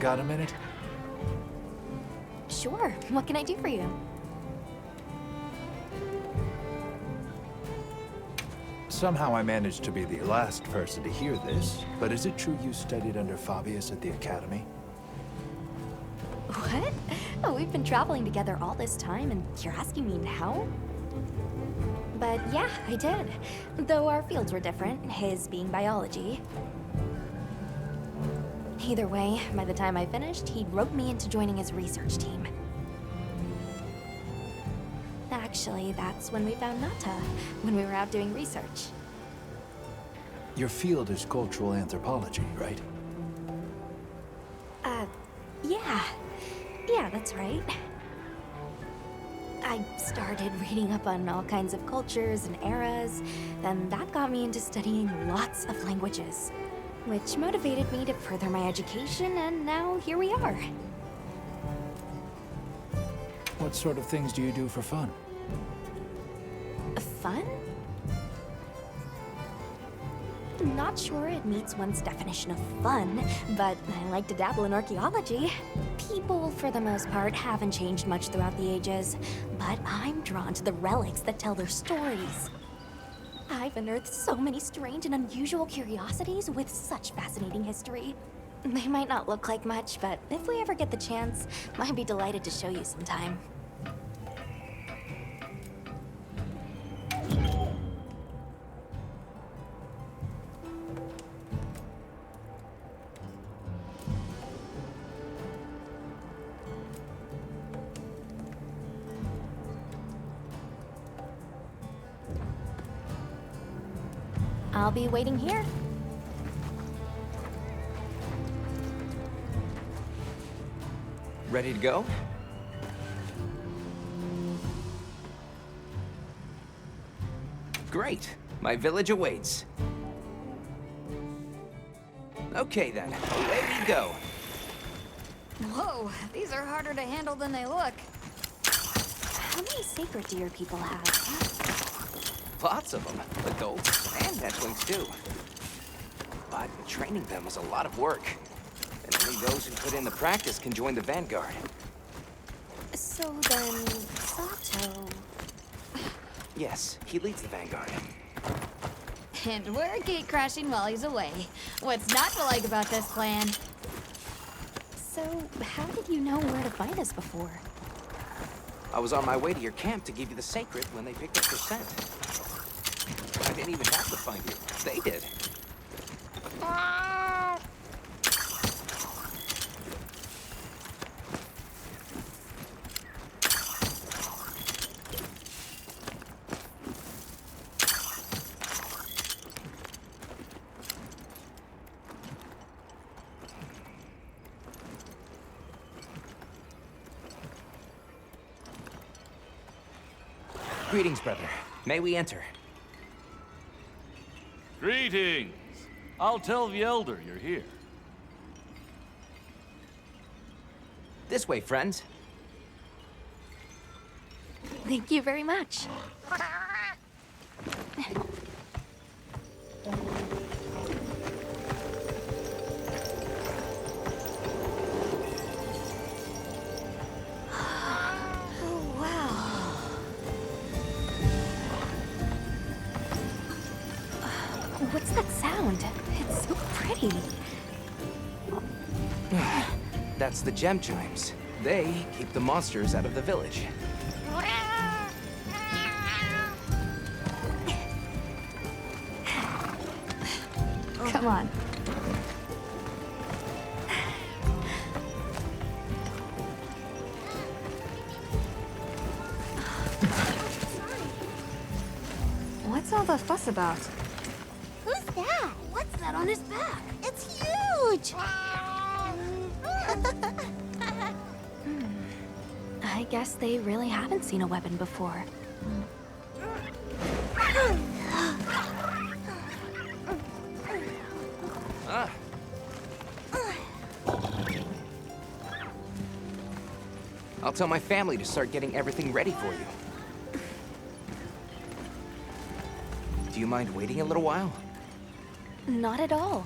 Got a minute? Sure, what can I do for you? Somehow I managed to be the last person to hear this, but is it true you studied under Fabius at the Academy? What? Oh, we've been traveling together all this time, and you're asking me now? But yeah, I did. Though our fields were different, his being biology. Either way, by the time I finished, he'd roped me into joining his research team. Actually, that's when we found Nata, when we were out doing research. Your field is cultural anthropology, right? Yeah. Yeah, that's right. I started reading up on all kinds of cultures and eras, then that got me into studying lots of languages, which motivated me to further my education, and now here we are. What sort of things do you do for fun? Fun? Not sure it meets one's definition of fun, but I like to dabble in archaeology. People, for the most part, haven't changed much throughout the ages, but I'm drawn to the relics that tell their stories. I've unearthed so many strange and unusual curiosities with such fascinating history. They might not look like much, but if we ever get the chance, I'd be delighted to show you sometime. I'll be waiting here. Ready to go? Great. My village awaits. Okay then, away we go. Whoa, these are harder to handle than they look. How many sacred deer people have? Lots of them, adults and hatchlings too. But training them was a lot of work. And only those who put in the practice can join the Vanguard. So then, Sato... Yes, he leads the Vanguard. And we're gate crashing while he's away. What's not to like about this plan? So, how did you know where to find us before? I was on my way to your camp to give you the sacred when they picked up your scent. I didn't even have to find you. They did. Greetings, brother. May we enter? Greetings. I'll tell the Elder you're here. This way, friends. Thank you very much. Oh, wow. What's that sound? It's so pretty. That's the gem chimes. They keep the monsters out of the village. Come on. What's all the fuss about? Who's that? What's that on his back? It's huge! I guess they really haven't seen a weapon before. Ah. I'll tell my family to start getting everything ready for you. Do you mind waiting a little while? Not at all.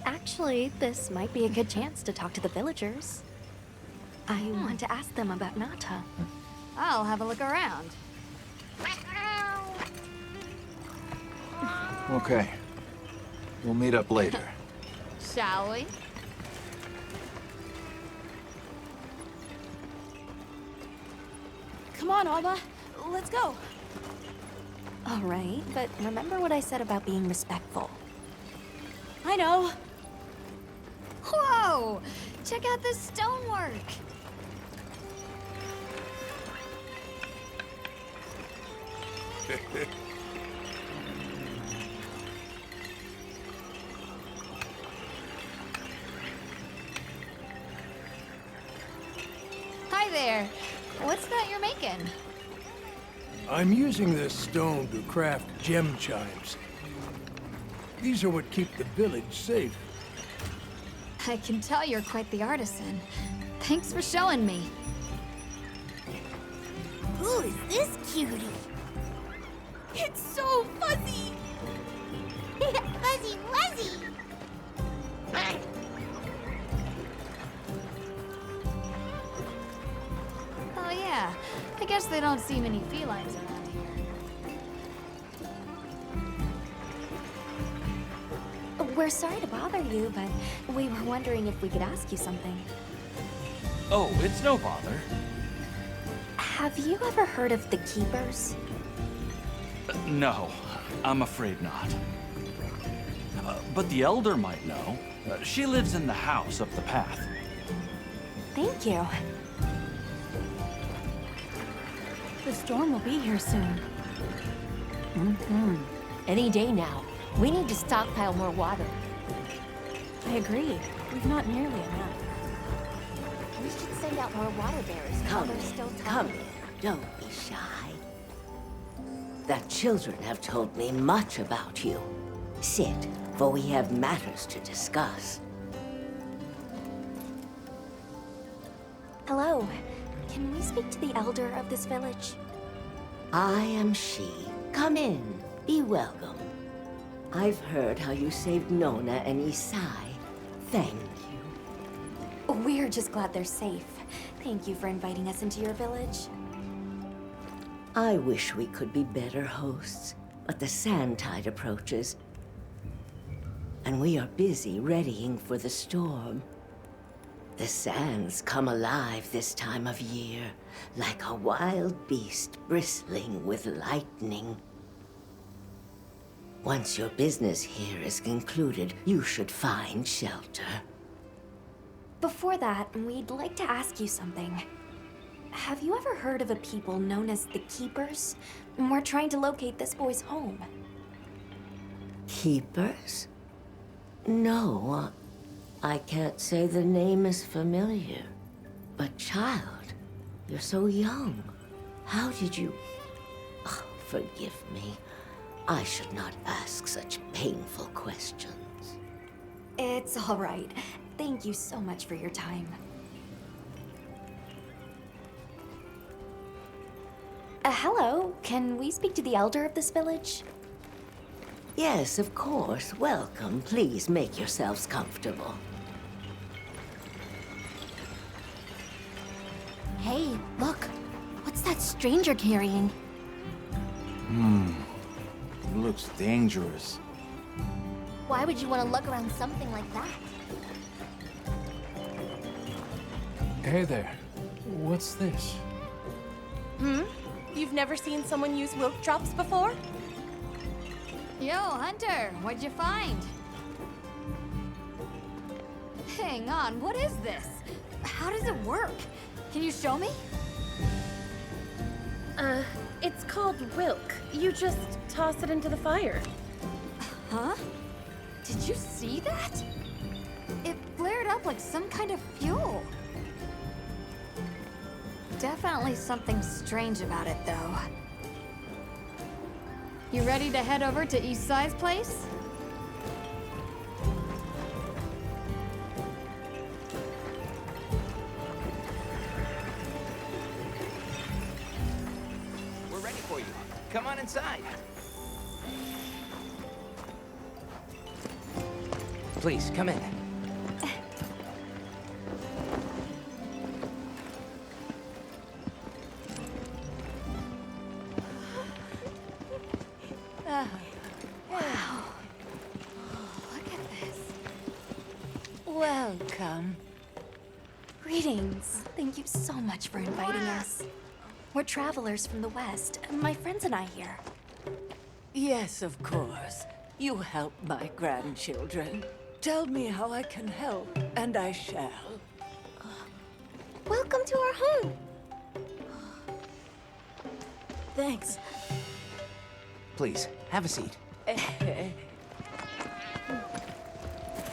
Actually, this might be a good chance to talk to the villagers. I want to ask them about Nata. I'll have a look around. Okay. We'll meet up later. Shall we? Come on, Alma. Let's go. All right, but remember what I said about being respectful. I know. Whoa! Check out this stonework. Hi there. What's that you're making? I'm using this stone to craft gem chimes. These are what keep the village safe. I can tell you're quite the artisan. Thanks for showing me. Who is this cutie? It's so fuzzy. Fuzzy wuzzy. Oh yeah, I guess they don't see many felines around here. We're sorry to bother you, but we were wondering if we could ask you something. Oh, it's no bother. Have you ever heard of the Keepers? No, I'm afraid not. But the Elder might know. She lives in the house up the path. Thank you. The storm will be here soon. Any day now. We need to stockpile more water. I agree. We've not nearly enough. We should send out more water bearers. Come We're in, still come talking. in. Don't be shy. The children have told me much about you. Sit, for we have matters to discuss. Hello. Can we speak to the elder of this village? I am she. Come in. Be welcome. I've heard how you saved Nona and Isai. Thank you. We're just glad they're safe. Thank you for inviting us into your village. I wish we could be better hosts, but the sand tide approaches, and we are busy readying for the storm. The sands come alive this time of year, like a wild beast bristling with lightning. Once your business here is concluded, you should find shelter. Before that, we'd like to ask you something. Have you ever heard of a people known as the Keepers? We're trying to locate this boy's home. Keepers? No, I can't say the name is familiar. But child, you're so young. How did you... Oh, forgive me. I should not ask such painful questions. It's all right. Thank you so much for your time. Hello. Can we speak to the elder of this village? Yes, of course. Welcome. Please make yourselves comfortable. Hey, look. What's that stranger carrying? It looks dangerous. Why would you want to lug around something like that? Hey there. What's this? You've never seen someone use wilk drops before? Yo, Hunter, what'd you find? Hang on, what is this? How does it work? Can you show me? It's called wilk. You just toss it into the fire. Huh? Did you see that? It flared up like some kind of fuel. Definitely something strange about it, though. You ready to head over to Isai's place? We're ready for you. Come on inside. Please, come in. Look at this. Welcome. Greetings. Thank you so much for inviting us. We're travelers from the West, my friends and I here. Yes, of course. You help my grandchildren. Tell me how I can help, and I shall. Welcome to our home. Thanks. Please, have a seat.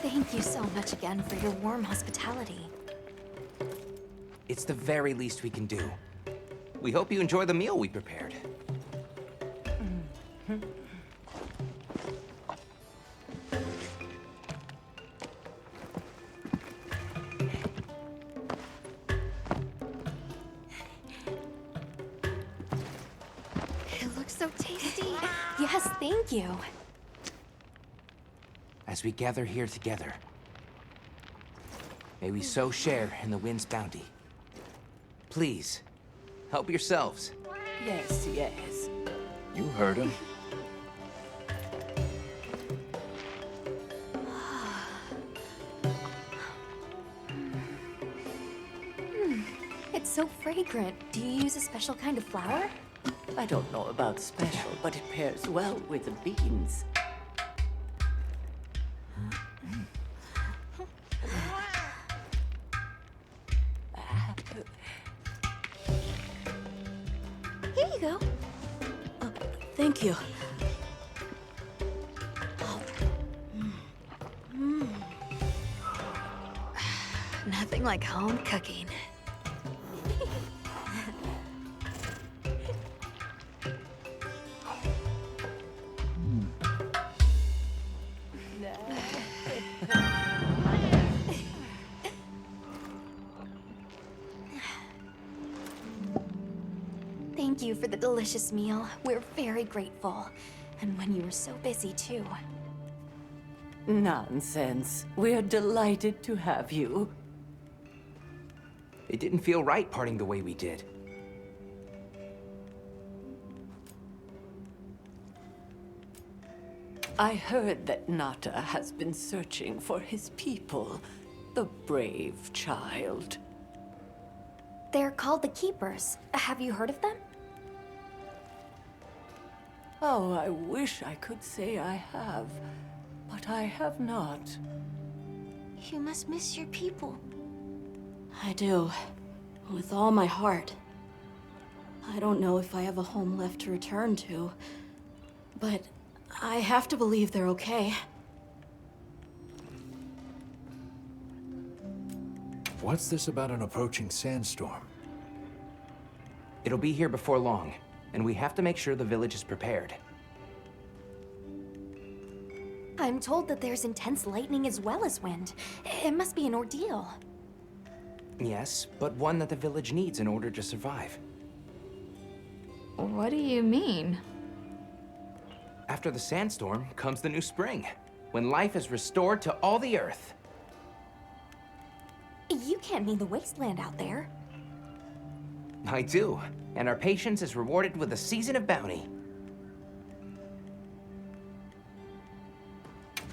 Thank you so much again for your warm hospitality. It's the very least we can do. We hope you enjoy the meal we prepared. It looks so tasty. Yes, thank you. As we gather here together, may we so share in the wind's bounty. Please, help yourselves. Yes, yes. You heard him. It's so fragrant. Do you use a special kind of flour? I don't know about special, but it pairs well with the beans. Here you go. Thank you. Nothing like home cooking. Thank you for the delicious meal. We're very grateful. And when you were so busy, too. Nonsense. We're delighted to have you. It didn't feel right parting the way we did. I heard that Nata has been searching for his people. The brave child. They're called the Keepers. Have you heard of them? Oh, I wish I could say I have, but I have not. You must miss your people. I do. With all my heart. I don't know if I have a home left to return to, but I have to believe they're okay. What's this about an approaching sandstorm? It'll be here before long, and we have to make sure the village is prepared. I'm told that there's intense lightning as well as wind. It must be an ordeal. Yes, but one that the village needs in order to survive. What do you mean? After the sandstorm comes the new spring, when life is restored to all the earth. You can't mean the wasteland out there. I do, and our patience is rewarded with a season of bounty.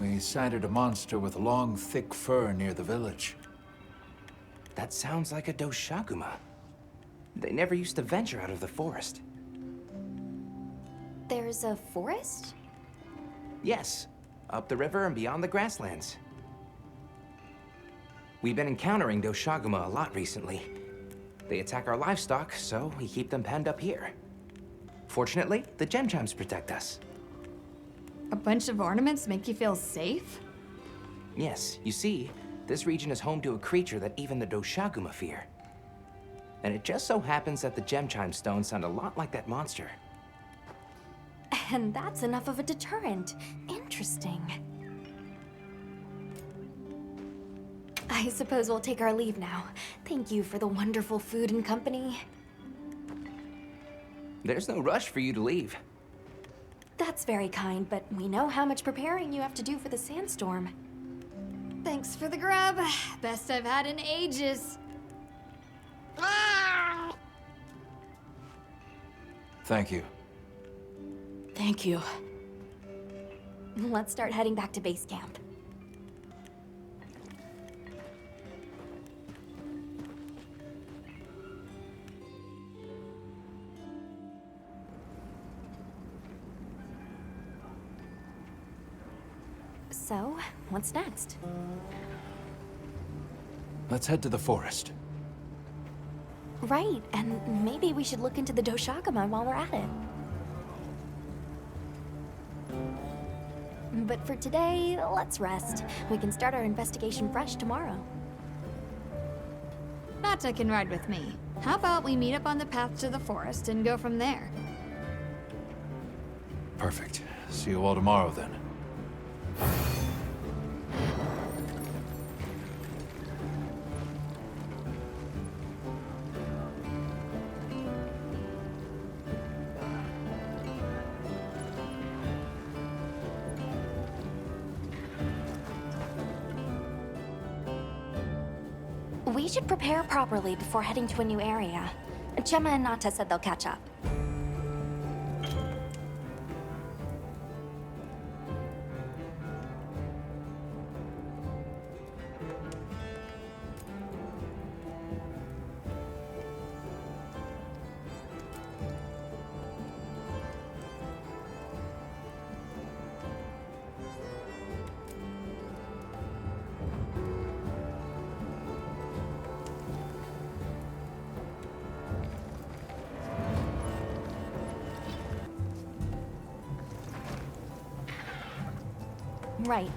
We sighted a monster with long, thick fur near the village. That sounds like a Doshaguma. They never used to venture out of the forest. There's a forest? Yes, up the river and beyond the grasslands. We've been encountering Doshaguma a lot recently. They attack our livestock, so we keep them penned up here. Fortunately, the gem chimes protect us. A bunch of ornaments make you feel safe? Yes, you see, this region is home to a creature that even the Doshaguma fear. And it just so happens that the gem chime stones sound a lot like that monster. And that's enough of a deterrent. Interesting. I suppose we'll take our leave now. Thank you for the wonderful food and company. There's no rush for you to leave. That's very kind, but we know how much preparing you have to do for the sandstorm. Thanks for the grub. Best I've had in ages. Thank you. Thank you. Let's start heading back to base camp. So, what's next? Let's head to the forest. Right, and maybe we should look into the Doshakama while we're at it. But for today, let's rest. We can start our investigation fresh tomorrow. Nata can ride with me. How about we meet up on the path to the forest and go from there? Perfect. See you all tomorrow then. We should prepare properly before heading to a new area. Chema and Nata said they'll catch up. Right.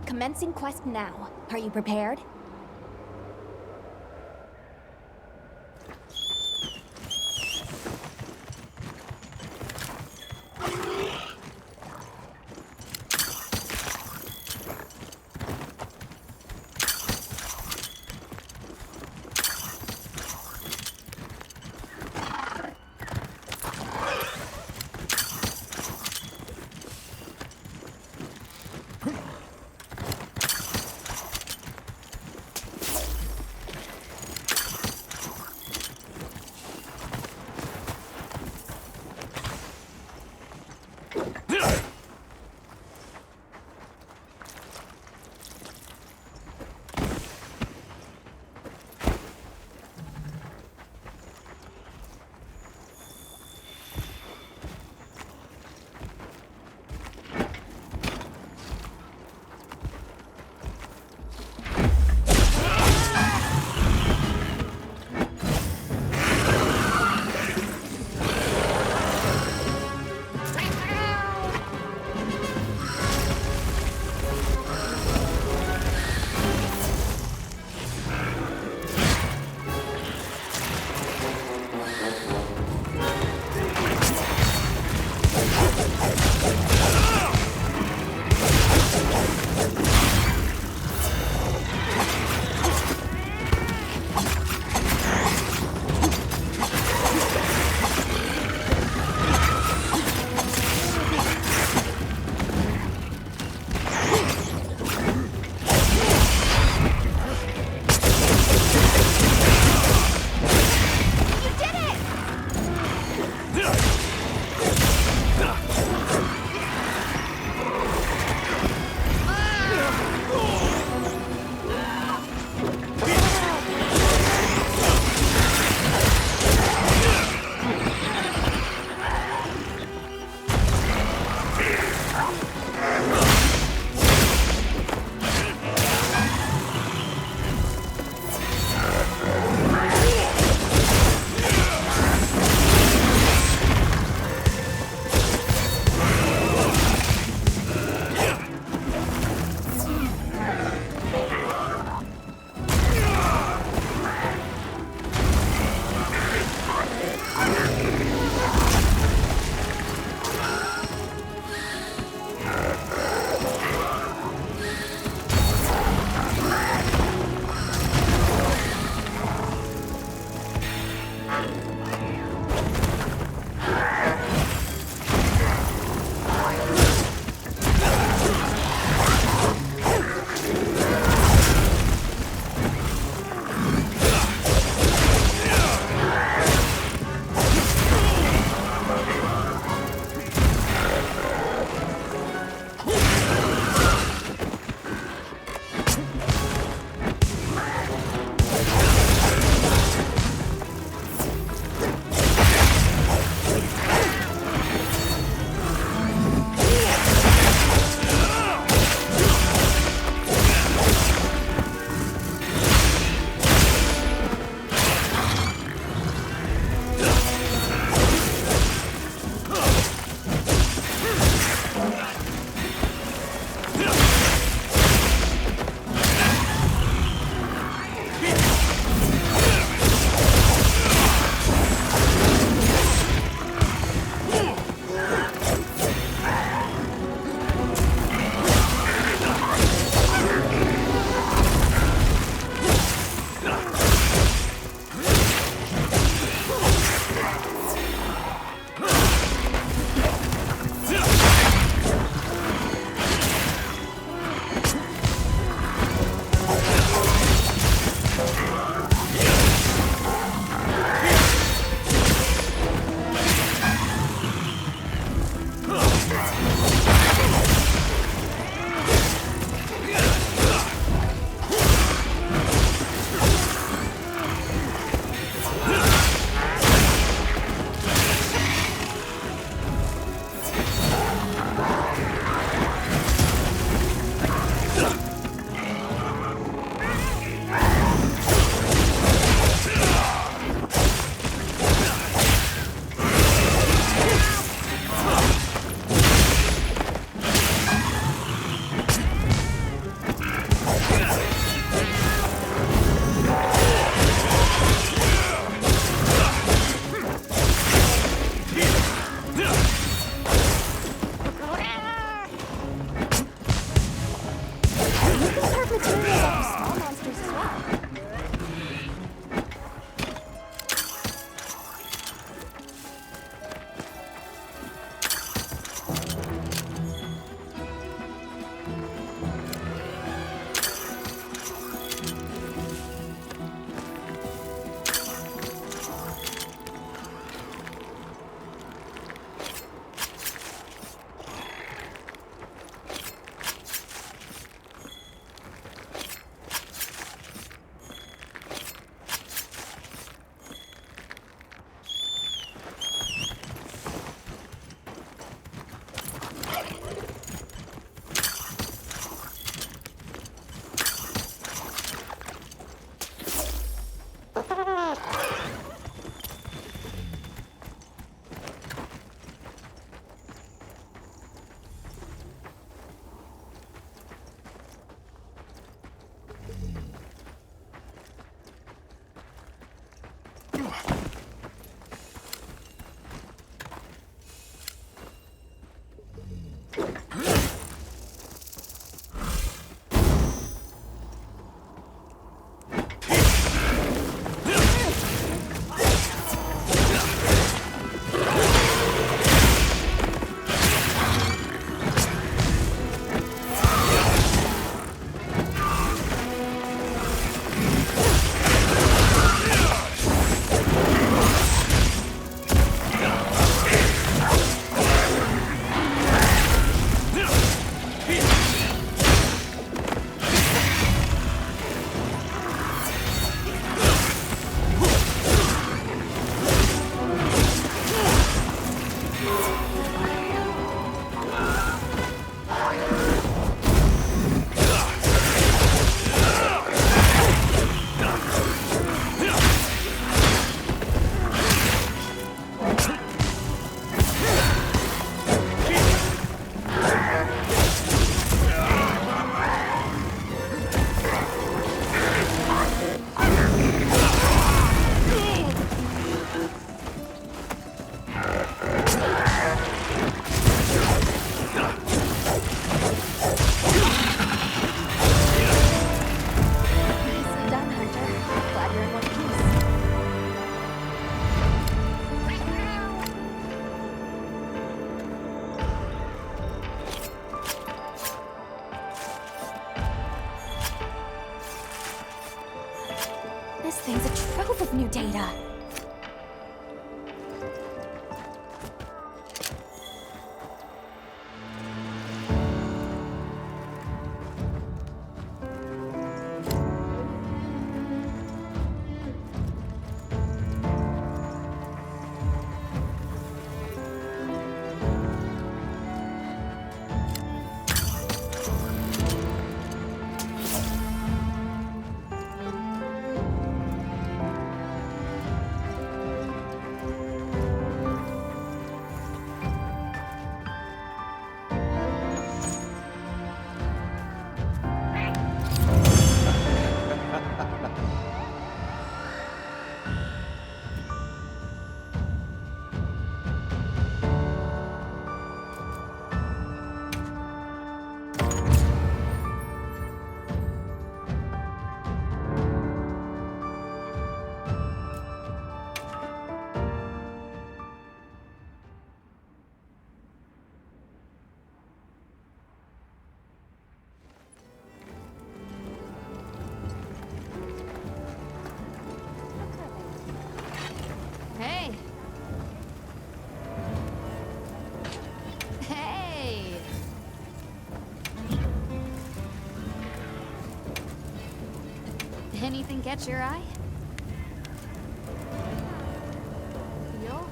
Commencing quest now. Are you prepared? new data. Hey. Hey. Anything catch your eye? Yo.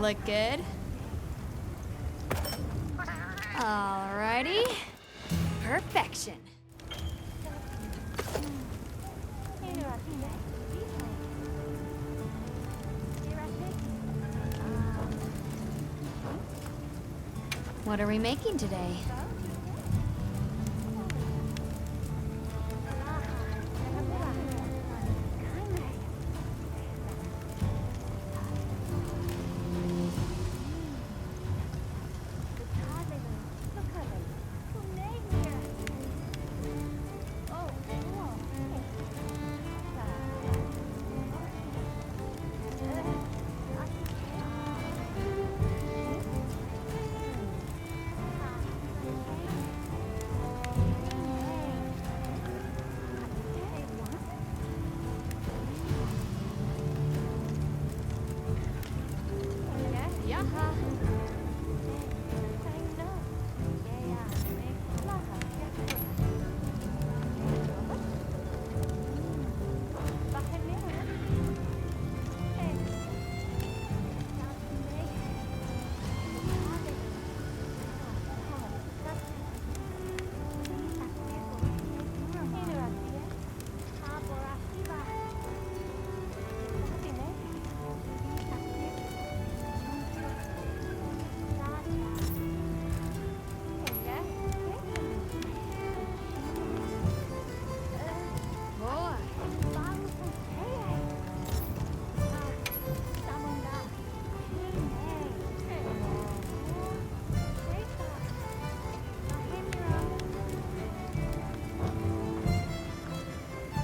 Look good? Alrighty. Perfection. What are we making today?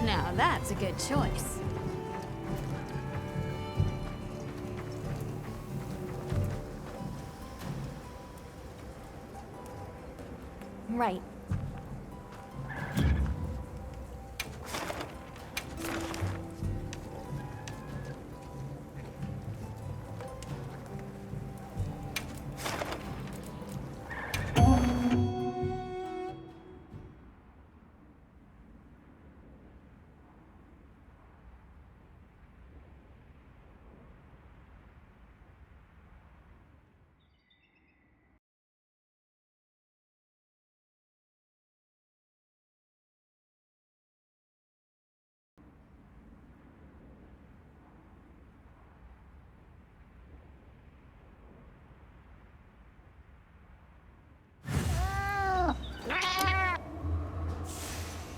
Now that's a good choice. Right.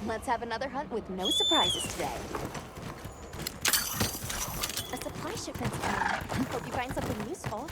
Let's have another hunt with no surprises today. A supply shipment's coming. Hope you find something useful.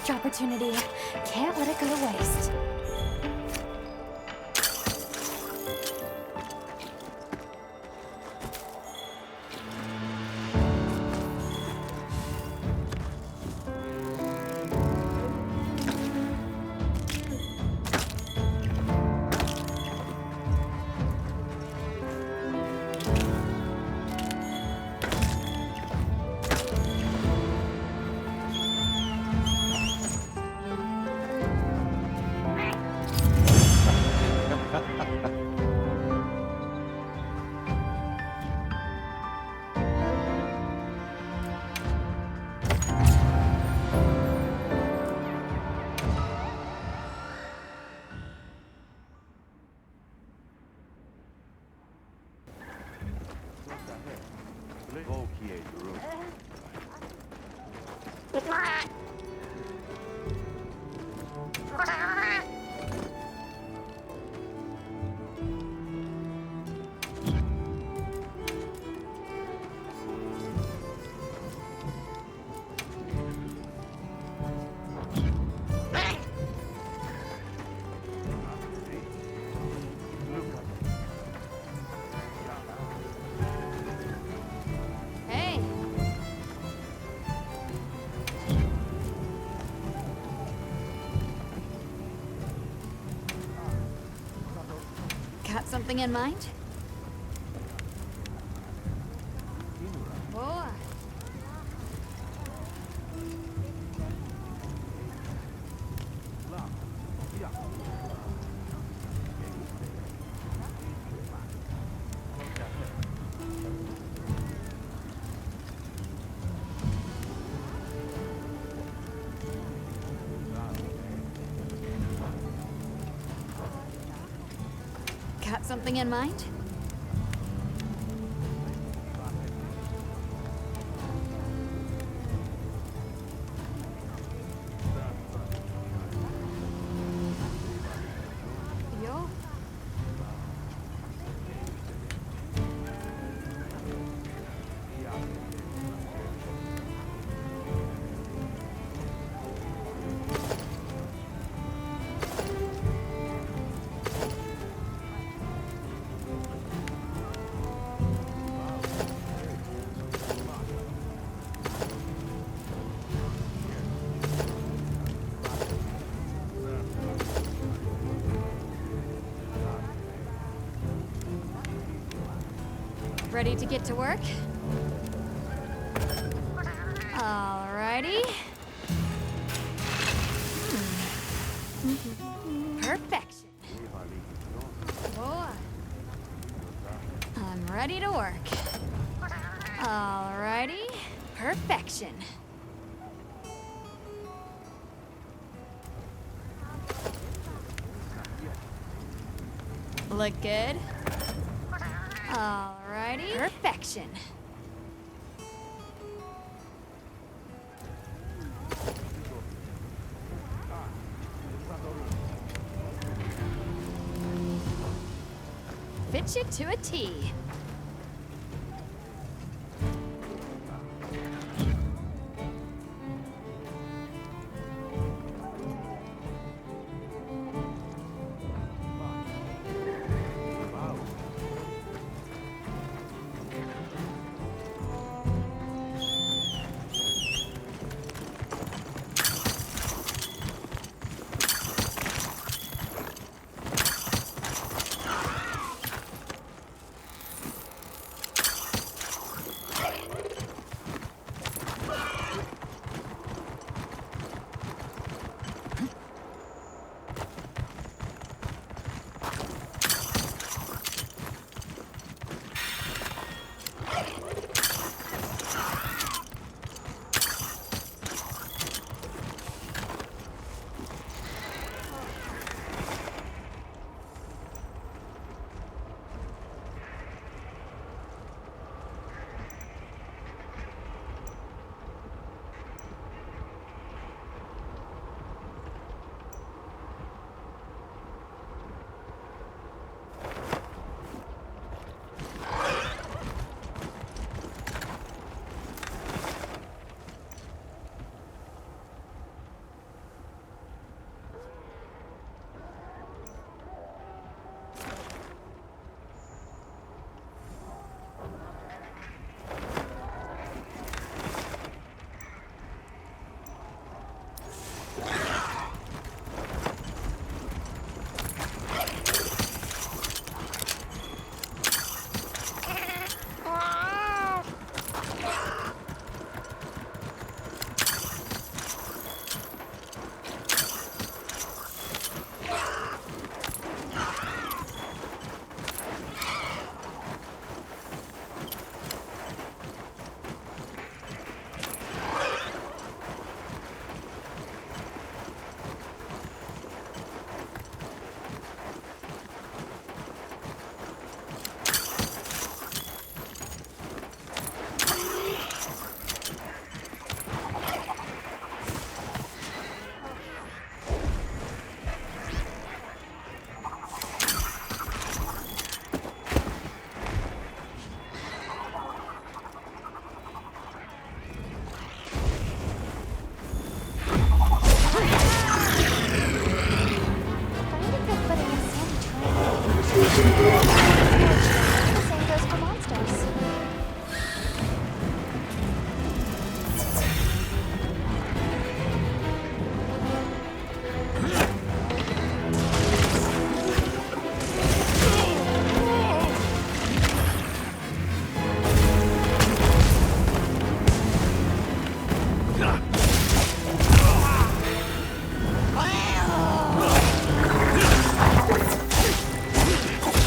research opportunity. Can't let it go to waste. Hey. Got something in mind? Boa. Got something in mind? Yo. Ready to get to work? Alrighty. Perfection. Boa. I'm ready to work. Alrighty. Perfection. Look good? Alrighty. Perfection. Fit you to a T. The same goes for monsters.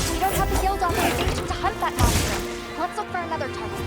We don't have the guild authorization to hunt that monster. Let's look for another target.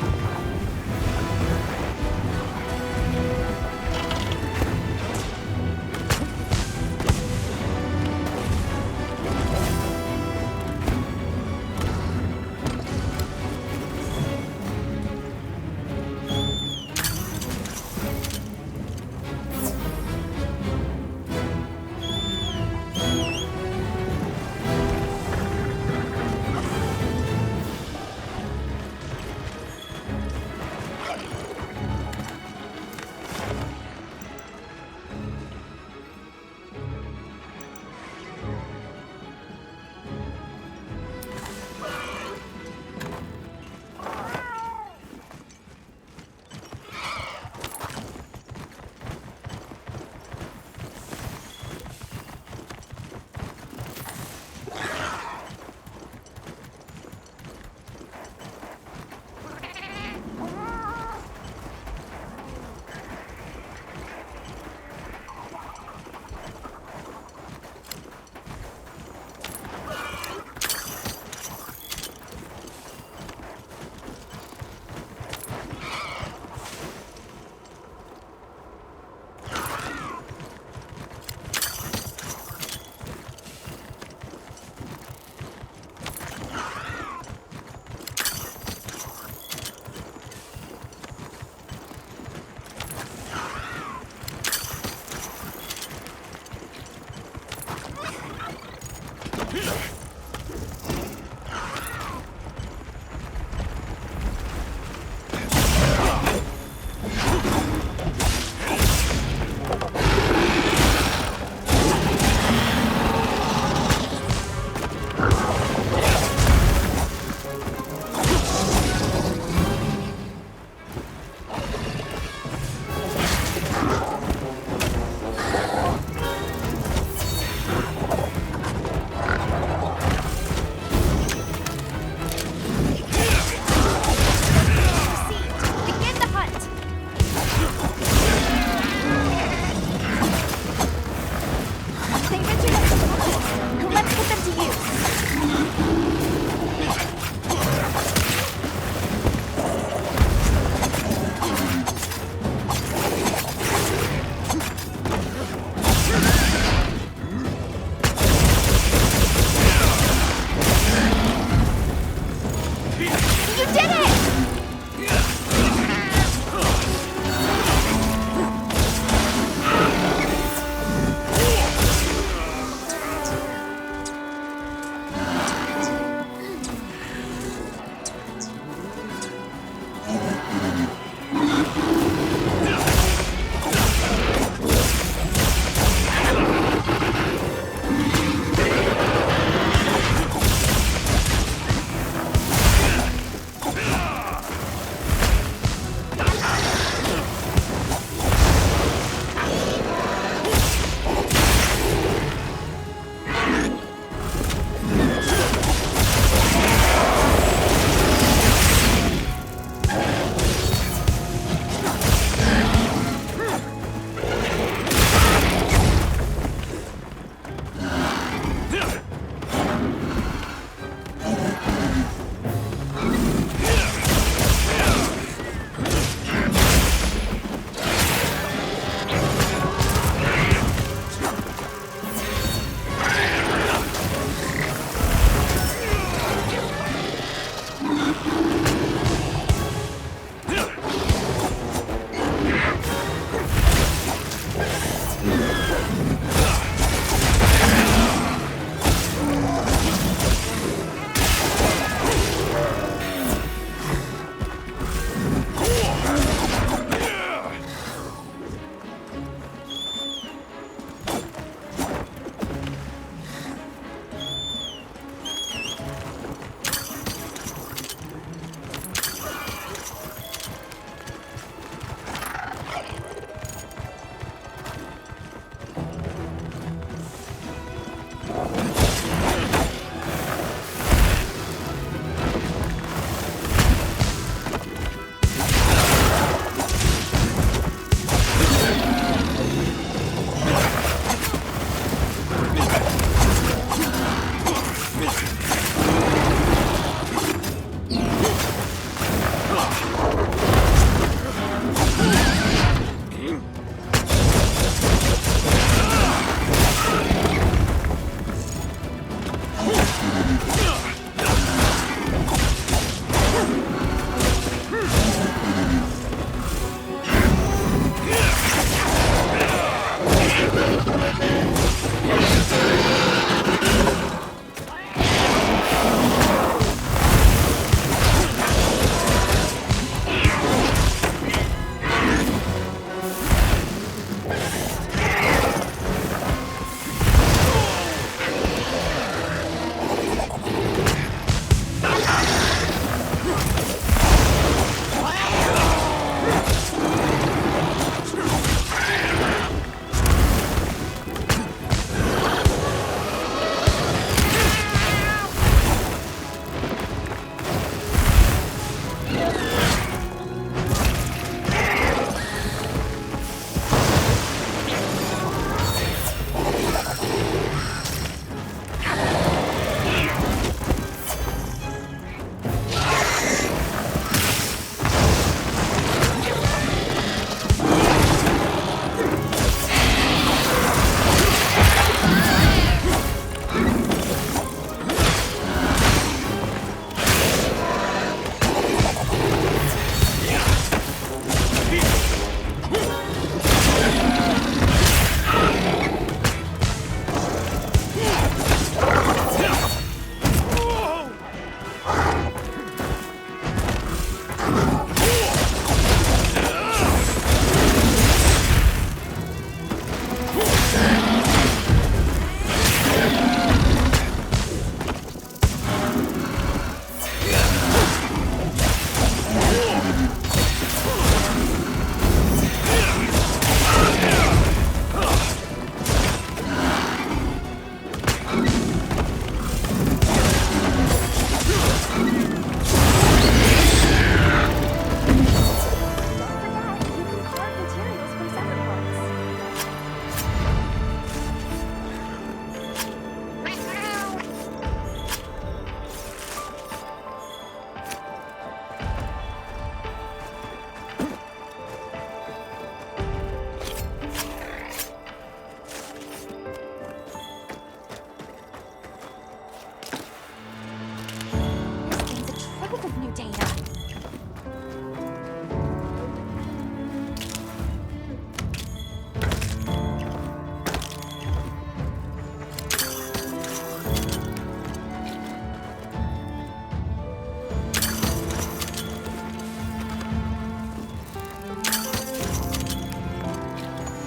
of new data.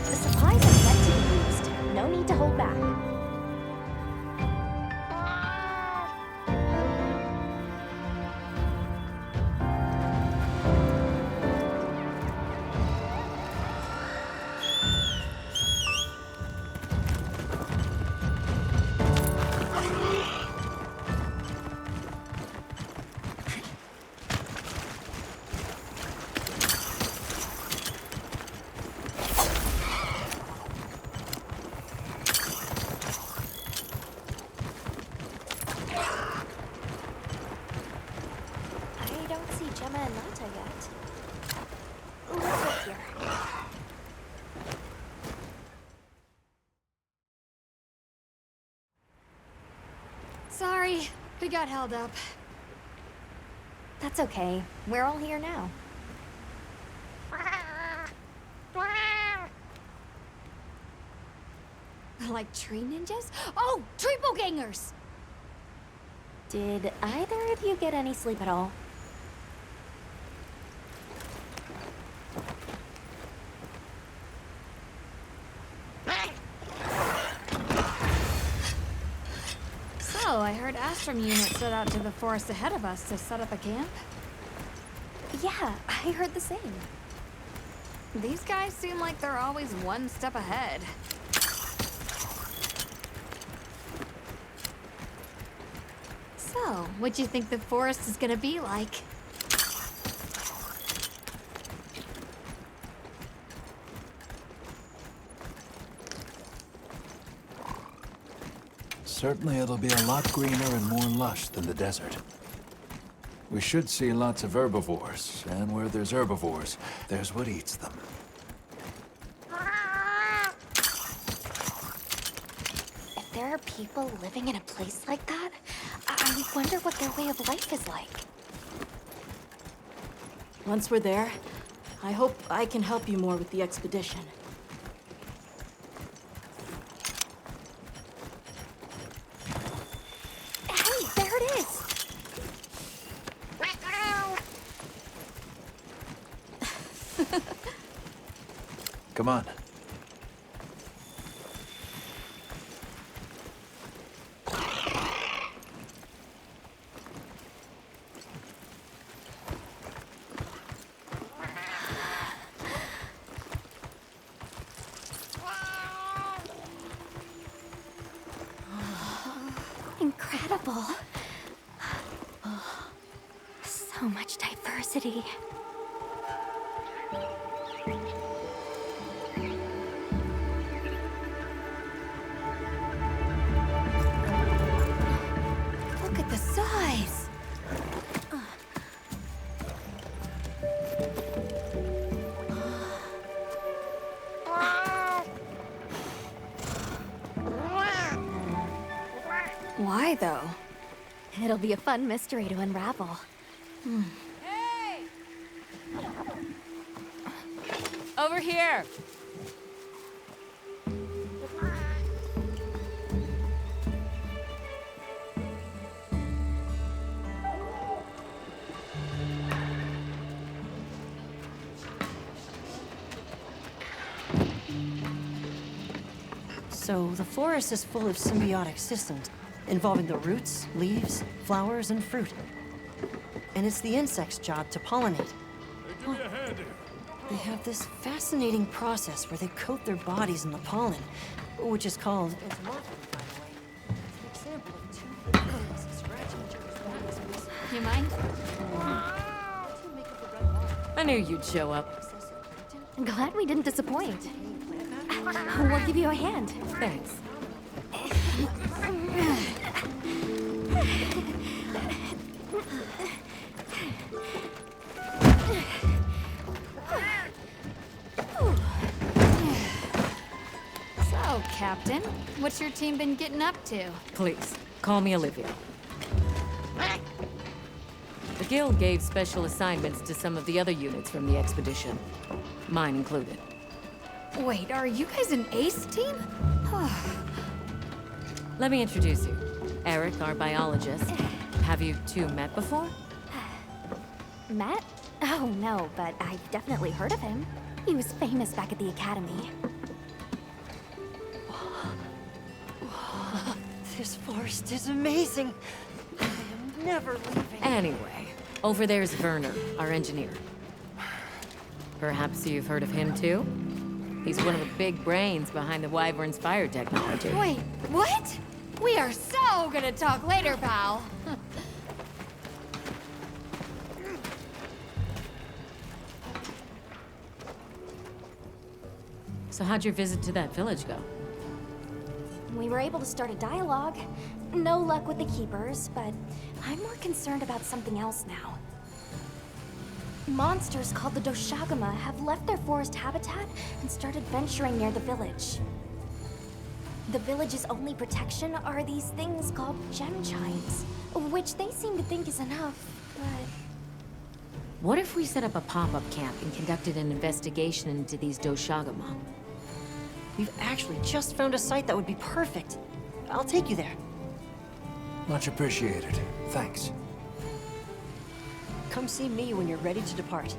The supplies are yet to be used. No need to hold back. I don't see Gemma and Nata yet. Let's wait here. Sorry, we got held up. That's okay. We're all here now. Like tree ninjas? Oh, triple gangers! Did either of you get any sleep at all? So, I heard Astrum unit set out to the forest ahead of us to set up a camp. Yeah, I heard the same. These guys seem like they're always one step ahead. So, what do you think the forest is gonna be like? Certainly it'll be a lot greener and more lush than the desert. We should see lots of herbivores, and where there's herbivores, there's what eats them. If there are people living in a place like that, I wonder what their way of life is like. Once we're there, I hope I can help you more with the expedition. Hey, there it is! Come on. Incredible. So much diversity. Look at the size! Why, though? It'll be a fun mystery to unravel. Hey! Over here! So, the forest is full of symbiotic systems, involving the roots, leaves, flowers, and fruit. And it's the insects' job to pollinate. Give me a hand here. They have this fascinating process where they coat their bodies in the pollen, which is called entomology, by the way. It's an example of two big things scratching each other's bodies. You mind? I knew you'd show up. I'm glad we didn't disappoint. We'll give you a hand. Thanks. So, Captain, what's your team been getting up to? Please, call me Olivia. The guild gave special assignments to some of the other units from the expedition. Mine included. Wait, are you guys an ace team? Let me introduce you. Eric, our biologist. Have you two met before? Matt? Oh, no, but I've definitely heard of him. He was famous back at the academy. This forest is amazing. I am never leaving. Anyway, over there's Werner, our engineer. Perhaps you've heard of him too? He's one of the big brains behind the Wyvern's fire technology. Wait, what? We are so gonna talk later, pal. So how'd your visit to that village go? We were able to start a dialogue. No luck with the Keepers, but I'm more concerned about something else now. Monsters called the Doshagama have left their forest habitat and started venturing near the village. The village's only protection are these things called gem chimes, which they seem to think is enough, but... What if we set up a pop-up camp and conducted an investigation into these Doshagama? We've actually just found a site that would be perfect. I'll take you there. Much appreciated. Thanks. Come see me when you're ready to depart.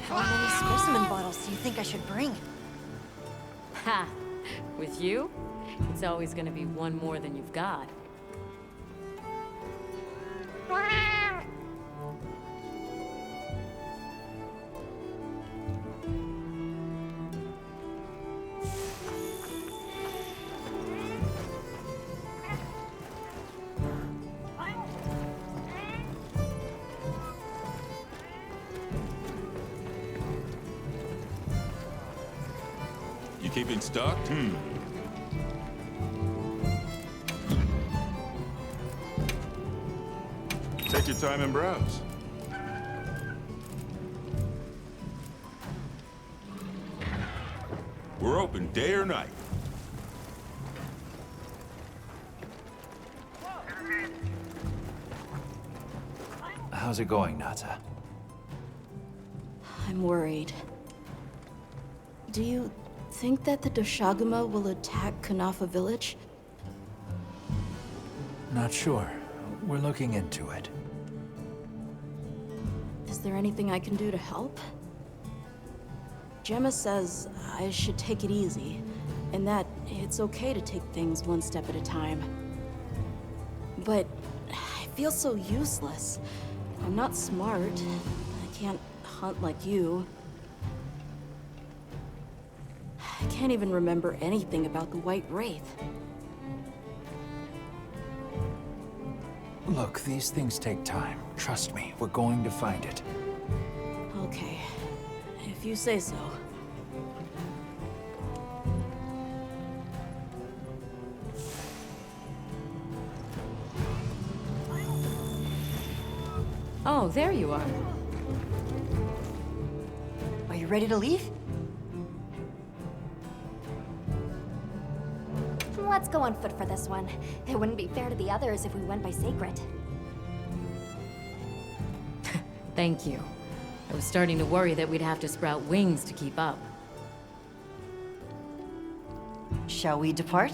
How many specimen bottles do you think I should bring? Ha! With you, it's always gonna be one more than you've got. You keeping stocked? Take your time and browse. We're open day or night. How's it going, Nata? I'm worried. Do you think that the Doshagama will attack Kanafa village? Not sure. We're looking into it. Is there anything I can do to help? Gemma says I should take it easy, and that it's okay to take things one step at a time. But I feel so useless. I'm not smart. I can't hunt like you. I can't even remember anything about the White Wraith. Look, these things take time. Trust me, we're going to find it. Okay, if you say so. Oh, there you are. Are you ready to leave? Let's go on foot for this one. It wouldn't be fair to the others if we went by Sacred. Thank you. I was starting to worry that we'd have to sprout wings to keep up. Shall we depart?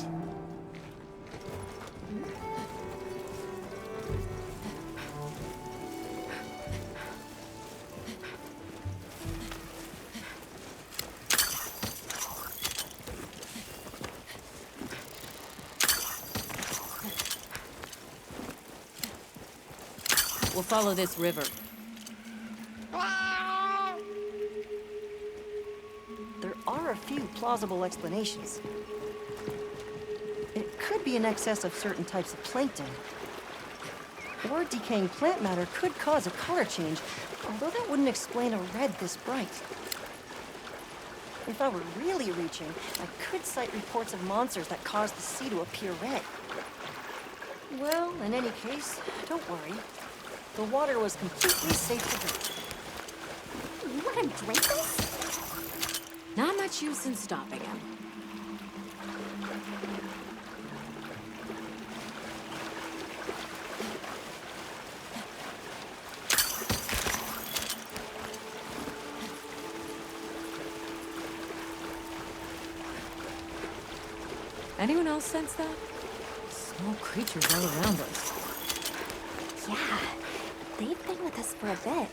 We'll follow this river. There are a few plausible explanations. It could be an excess of certain types of plankton. Or decaying plant matter could cause a color change, although that wouldn't explain a red this bright. If I were really reaching, I could cite reports of monsters that caused the sea to appear red. Well, in any case, don't worry. The water was completely safe to drink. You let him drink this? Not much use in stopping him. Anyone else sense that? Small creatures all around us. Yeah, they've been with us for a bit.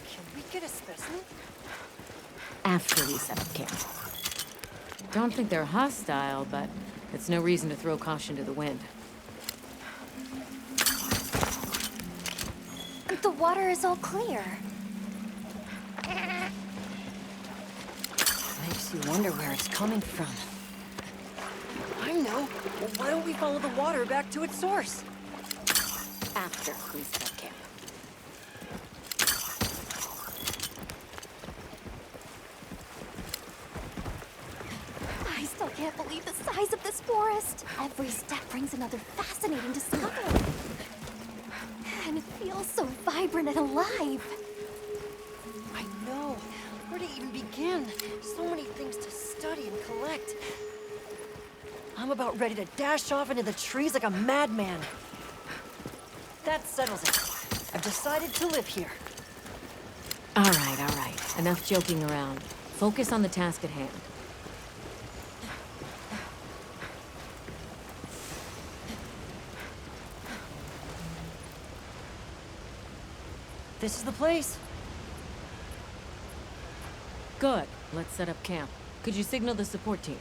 Can we get a specimen? After we set up camp. Don't think they're hostile, but it's no reason to throw caution to the wind. The water is all clear. Makes you wonder where it's coming from. I know. Well, why don't we follow the water back to its source? After we set up camp. I still can't believe the size of this forest. Every step brings another fascinating discovery. And it feels so vibrant and alive. I know. Where to even begin? So many things to study and collect. I'm about ready to dash off into the trees like a madman. That settles it. I've decided to live here. All right. Enough joking around. Focus on the task at hand. This is the place. Good. Let's set up camp. Could you signal the support team?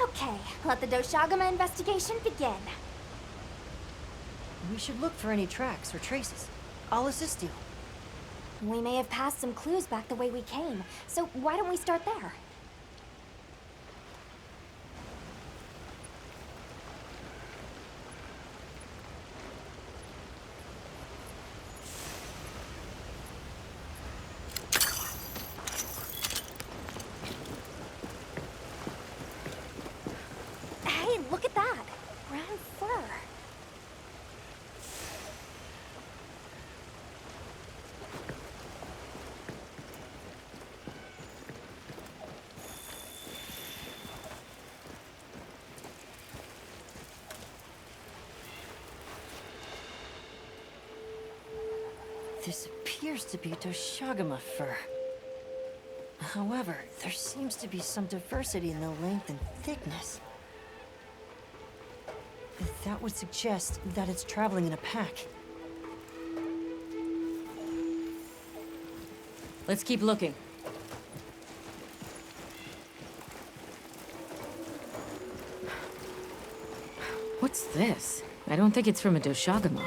Okay, let the Doshagama investigation begin. We should look for any tracks or traces. I'll assist you. We may have passed some clues back the way we came, so why don't we start there? Hey, look at that! Brown fur. This appears to be Doshagama fur. However, there seems to be some diversity in the length and thickness. That would suggest that it's traveling in a pack. Let's keep looking. What's this? I don't think it's from a Doshagama.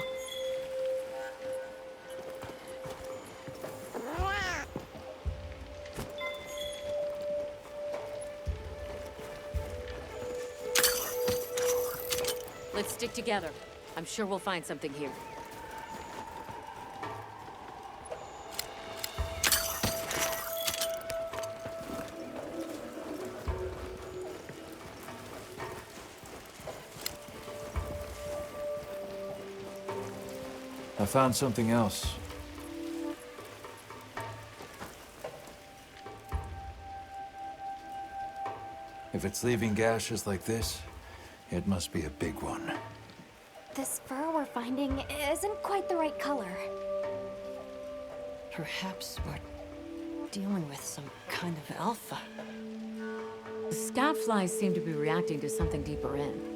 Let's stick together. I'm sure we'll find something here. I found something else. If it's leaving gashes like this, it must be a big one. This fur we're finding isn't quite the right color. Perhaps we're dealing with some kind of alpha. The scout flies seem to be reacting to something deeper in.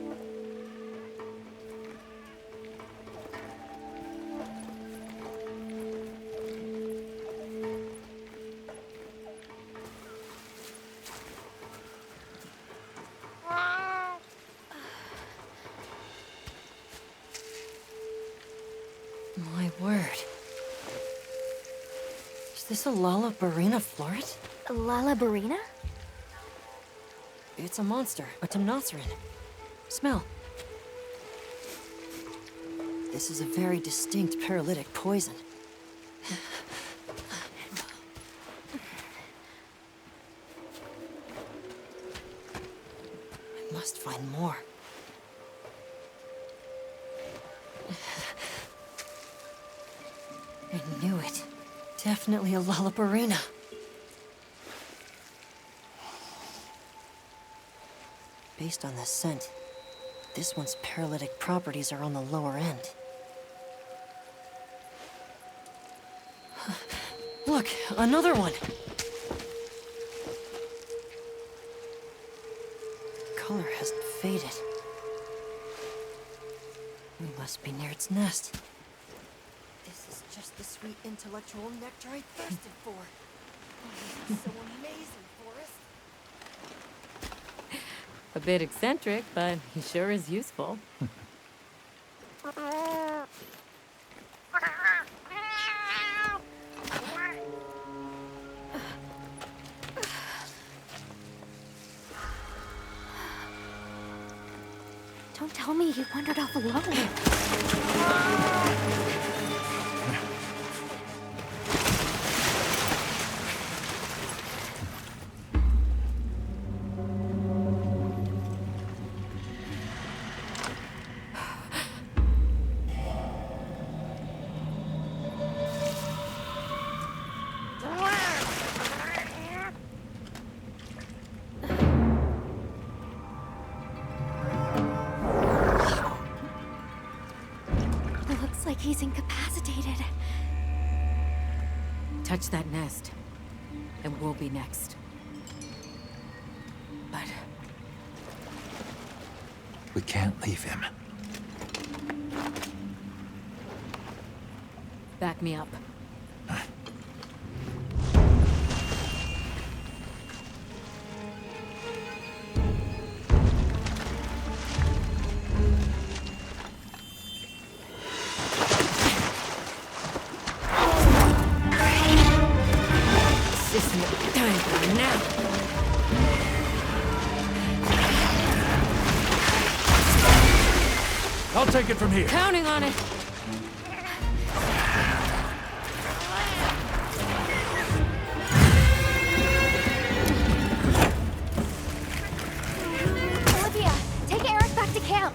My word. Is this a Lalabarina floret? Lalabarina? It's a monster, a Temnoceran. Smell. This is a very distinct paralytic poison. I must find more. I knew it. Definitely a Lalabarina. Based on the scent, this one's paralytic properties are on the lower end. Look, another one! Color hasn't faded. We must be near its nest. This is just the sweet intellectual nectar I thirsted for. Oh, this is so amazing, Forrest. A bit eccentric, but he sure is useful. Don't tell me you wandered off alone. Looks like he's incapacitated. Touch that nest, and we'll be next. But We can't leave him. back me up. This isn't the time for now. I'll take it from here. Counting on it. Olivia, take Eric back to camp.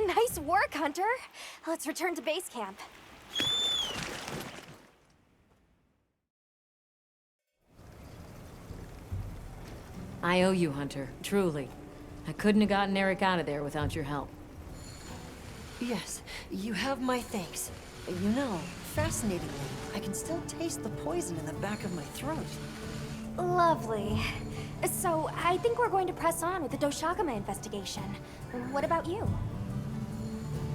Nice work, Hunter. Let's return to base camp. I owe you, Hunter. Truly. I couldn't have gotten Eric out of there without your help. Yes, you have my thanks. You know, fascinatingly, I can still taste the poison in the back of my throat. Lovely. So, I think we're going to press on with the Doshakama investigation. What about you?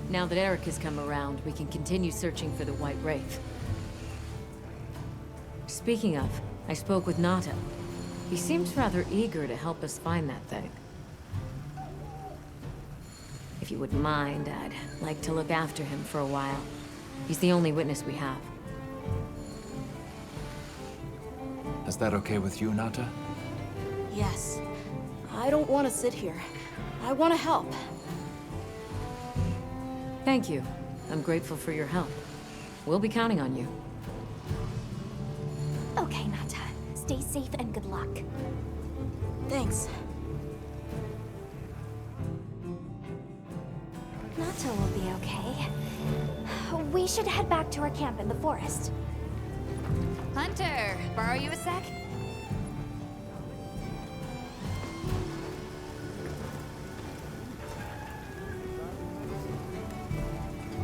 Now that Eric has come around, we can continue searching for the White Wraith. Speaking of, I spoke with Nato. He seems rather eager to help us find that thing. If you wouldn't mind, I'd like to look after him for a while. He's the only witness we have. Is that okay with you, Nata? Yes. I don't want to sit here. I want to help. Thank you. I'm grateful for your help. We'll be counting on you. Okay, Nata. Stay safe and good luck. Thanks. Nata will be okay. We should head back to our camp in the forest. Hunter, borrow you a sec?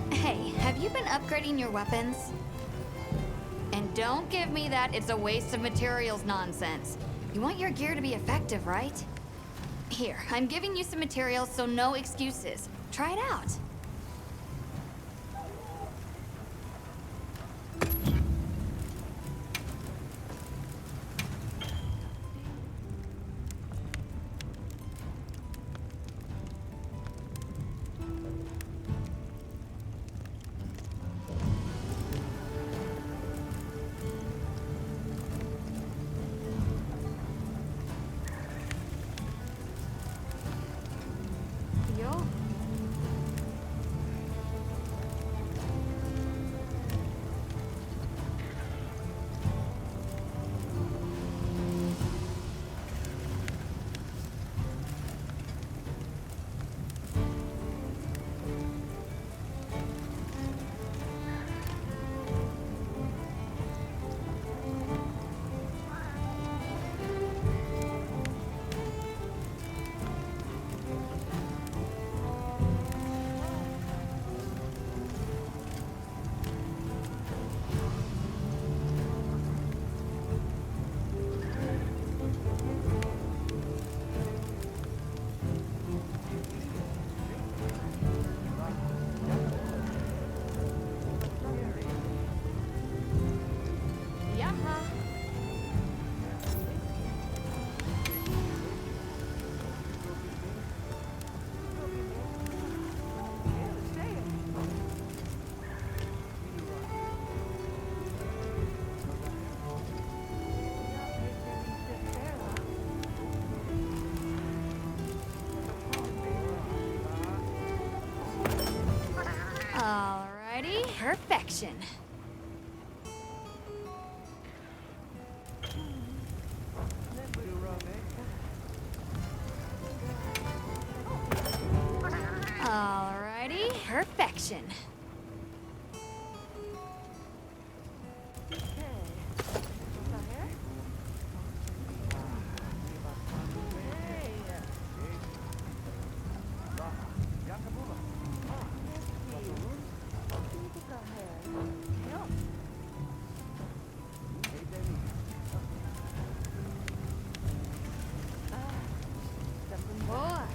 Hey, have you been upgrading your weapons? And don't give me that it's a waste of materials nonsense. You want your gear to be effective, right? Here, I'm giving you some materials, so no excuses. Try it out. Yo. Yaha. Alrighty, perfection. Alrighty, perfection. Boa.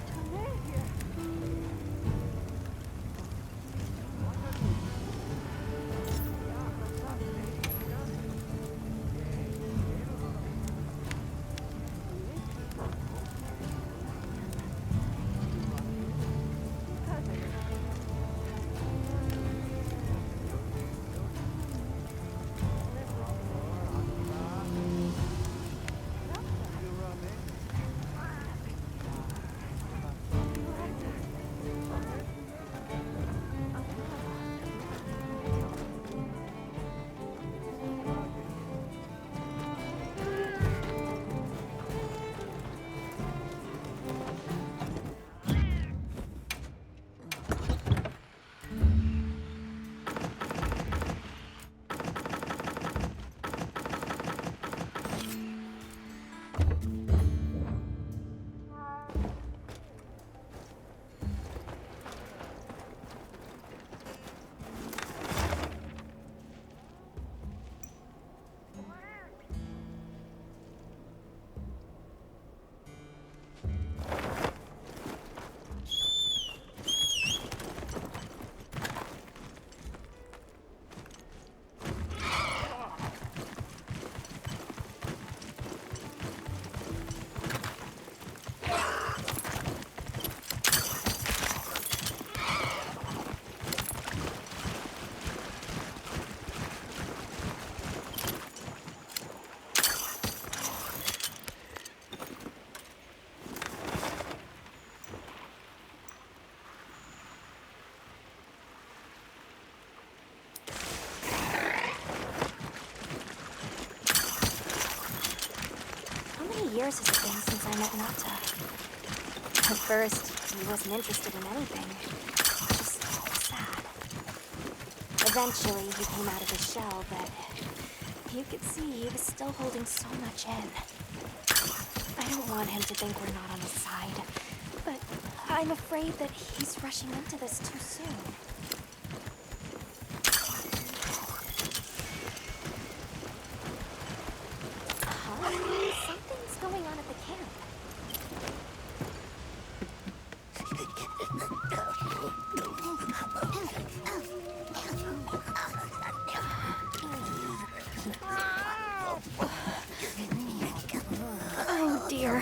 Curses have been since I met Nata. At first, he wasn't interested in anything. Just sad. Eventually, he came out of his shell, but you could see he was still holding so much in. I don't want him to think we're not on his side, but I'm afraid that he's rushing into this too soon. Something's going on at the camp. Oh dear.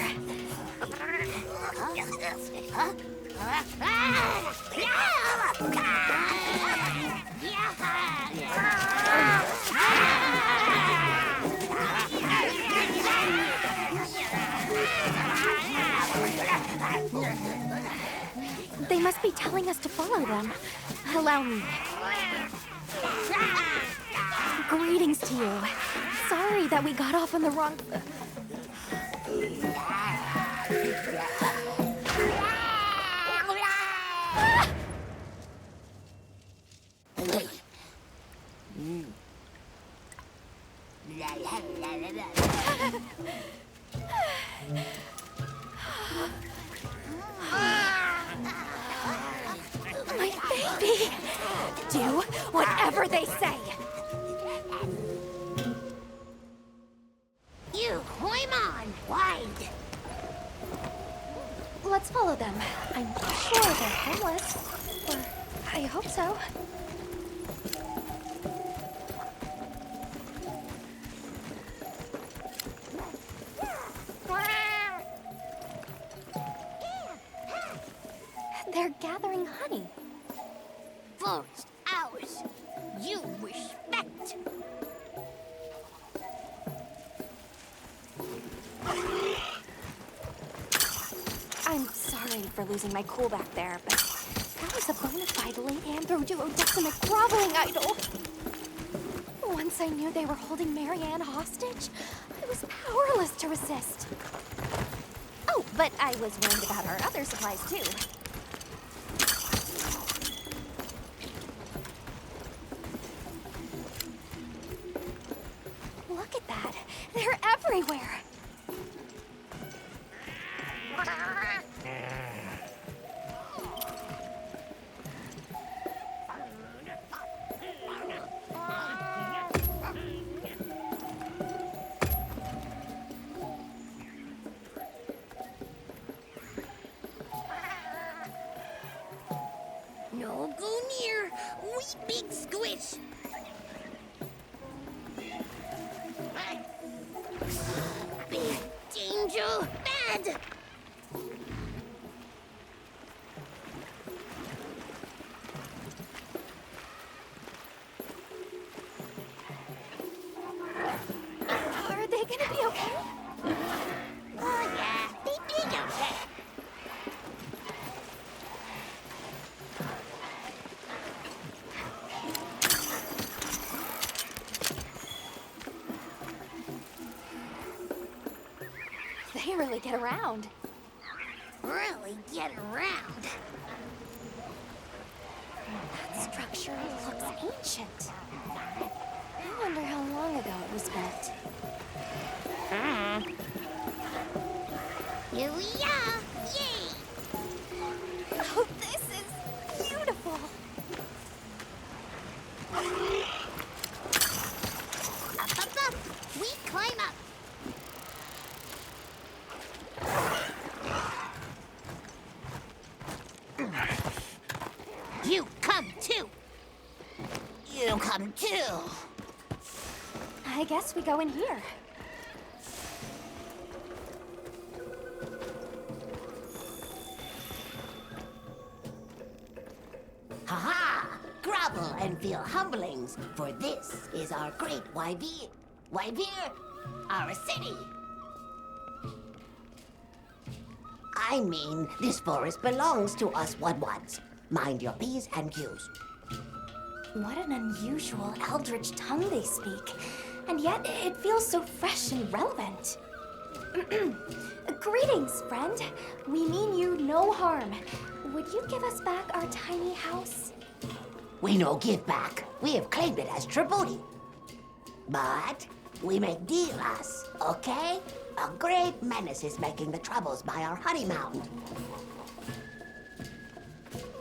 They must be telling us to follow them. Allow me. Greetings to you. Sorry that we got off on the wrong... My baby! Do whatever they say! You, Hoimon, wide. Let's follow them. I'm sure they're homeless. Or I hope so. They're gathering honey. Forest, ours. You respect. I'm sorry for losing my cool back there, but that was a bona fide late Anthro-Duodecimic groveling idol. Once I knew they were holding Marianne hostage, I was powerless to resist. Oh, but I was worried about our other supplies too. Look at that. They're everywhere. No go near. We big squish. Big danger. Bad. Are they gonna be okay? Oh yeah, they big okay. They really get around. Really get around. That structure looks ancient. I wonder how long ago it was built. Here we are. Yay! Oh, this is beautiful. Up, up, up. We climb up. You come too. You come too. I guess we go in here. Ha-ha! Grovel and feel humblings, for this is our great Wyvir. Wyvir, our city. I mean, this forest belongs to us Wudwuds. Mind your P's and Q's. What an unusual eldritch tongue they speak. And yet, it feels so fresh and relevant. Greetings, friend. We mean you no harm. Would you give us back our tiny house? We no give back. We have claimed it as tribute. But we make deals, okay? A great menace is making the troubles by our honey mound.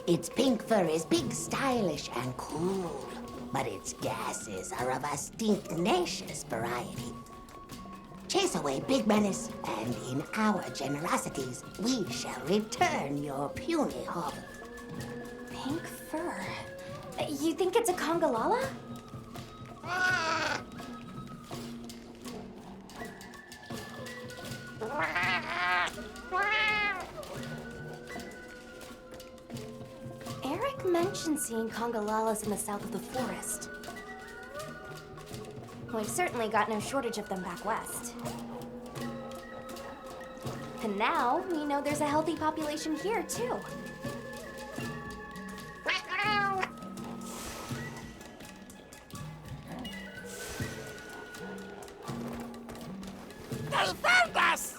Its pink fur is big, stylish, and cool, but its gases are of a stinknacious variety. Chase away Big Menace, and in our generosities, we shall return your puny hovel. Pink fur. You think it's a Congalala? Eric mentioned seeing Congalalas in the south of the forest. We've certainly got no shortage of them back west. And now we know there's a healthy population here, too. They found us!